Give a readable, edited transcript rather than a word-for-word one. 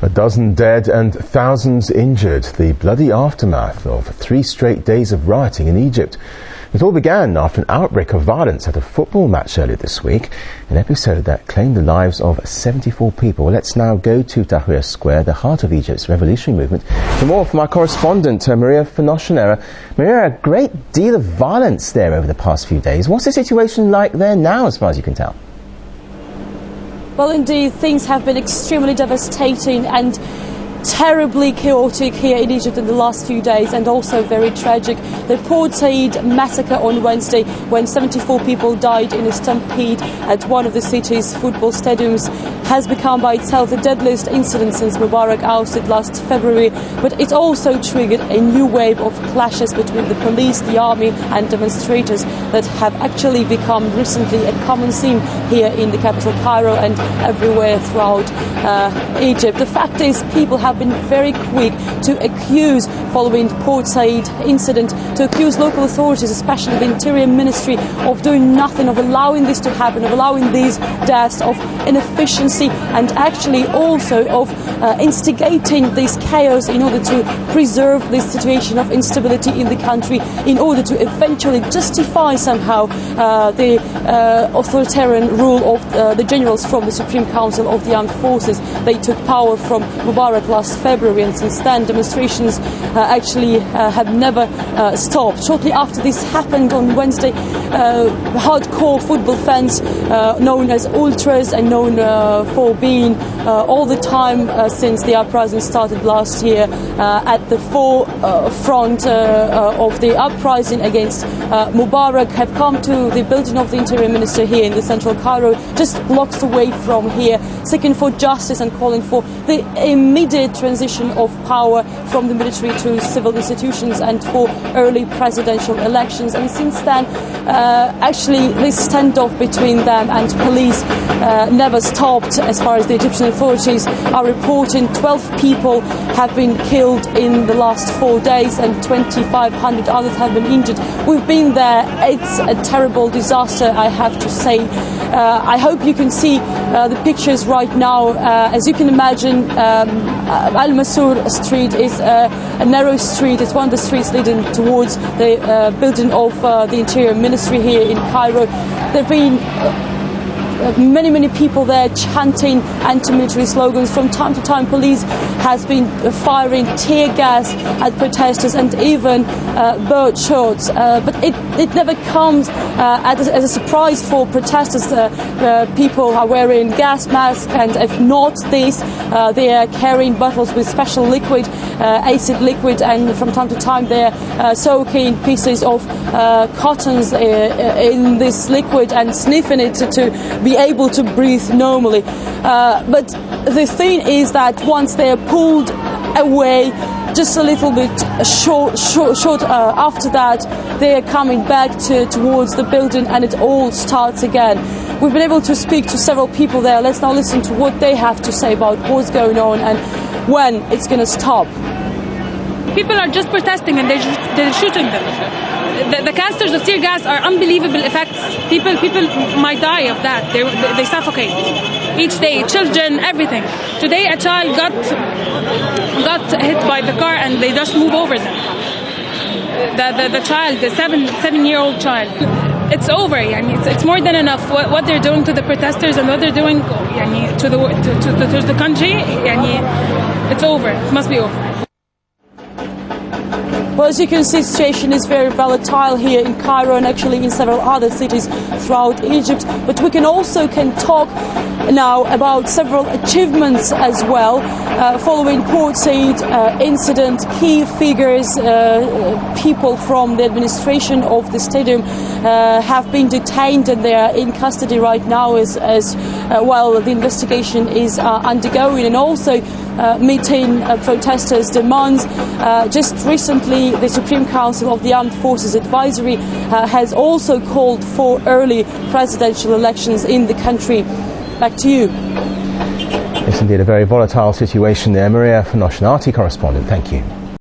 A dozen dead and thousands injured, the bloody aftermath of 3 straight days of rioting in Egypt. It all began after an outbreak of violence at a football match earlier this week, an episode that claimed the lives of 74 people. Let's now go to Tahrir Square, the heart of Egypt's revolutionary movement. For more from our correspondent, Maria Finoshionera. Maria, a great deal of violence there over the past few days. What's the situation like there now, as far as you can tell? Well, indeed, things have been extremely devastating and terribly chaotic here in Egypt in the last few days, and also very tragic. The Port Said massacre on Wednesday, when 74 people died in a stampede at one of the city's football stadiums, has become by itself the deadliest incident since Mubarak ousted last February, but it also triggered a new wave of clashes between the police, the army and demonstrators that have actually become recently a common theme here in the capital Cairo and everywhere throughout Egypt. The fact is, people have been very quick to accuse, following the Port Said incident, to accuse local authorities, especially the Interior Ministry, of doing nothing, of allowing this to happen, of allowing these deaths, of inefficiency, and actually also of instigating this chaos in order to preserve this situation of instability in the country, in order to eventually justify somehow the authoritarian rule of the generals from the Supreme Council of the Armed Forces. They took power from Mubarak last February, and since then demonstrations actually have never stopped. Shortly after this happened on Wednesday, hardcore football fans known as ultras and known for being all the time since the uprising started last year at the forefront of the uprising against Mubarak, have come to the building of the Interior Minister here in the central Cairo, just blocks away from here, seeking for justice and calling for the immediate transition of power from the military to civil institutions and for early presidential elections. And since then, actually, this standoff between them and police never stopped. As far as the Egyptian authorities are reporting, 12 people have been killed in the last 4 days and 2,500 others have been injured. We've been there. It's a terrible disaster, I have to say. I hope you can see the pictures right now. As you can imagine, Al Masur Street is a narrow street. It's one of the streets leading towards the building of the Interior Ministry here in Cairo. There have been many people there chanting anti-military slogans. From time to time, police has been firing tear gas at protesters and even bird shots. But it never comes as a surprise for protesters. People are wearing gas masks, and if not this, they are carrying bottles with special liquid, acid liquid, and from time to time they are soaking pieces of cottons in this liquid and sniffing it to be able to breathe normally. But the thing is that once they are pulled away, just a little bit short after that, they are coming back towards the building, and it all starts again. We've been able to speak to several people there. Let's now listen to what they have to say about what's going on and when it's going to stop. People are just protesting and they're shooting them. The casters of tear gas are unbelievable effects. People might die of that. They suffocate each day. Children, everything. Today, a child got hit by the car and they just move over them. The child, the seven-year-old child. It's over. It's more than enough. What they're doing to the protesters and what they're doing to the country. It's over. It must be over. Well, as you can see, the situation is very volatile here in Cairo and actually in several other cities throughout Egypt. But we can talk now about several achievements as well. Following Port Said incident, key figures, people from the administration of the stadium have been detained, and they are in custody right now as well. The investigation is undergoing, and also meeting protesters' demands. Just recently, the Supreme Council of the Armed Forces Advisory has also called for early presidential elections in the country. Back to you. It's indeed a very volatile situation there. Maria Finoshionera, correspondent. Thank you.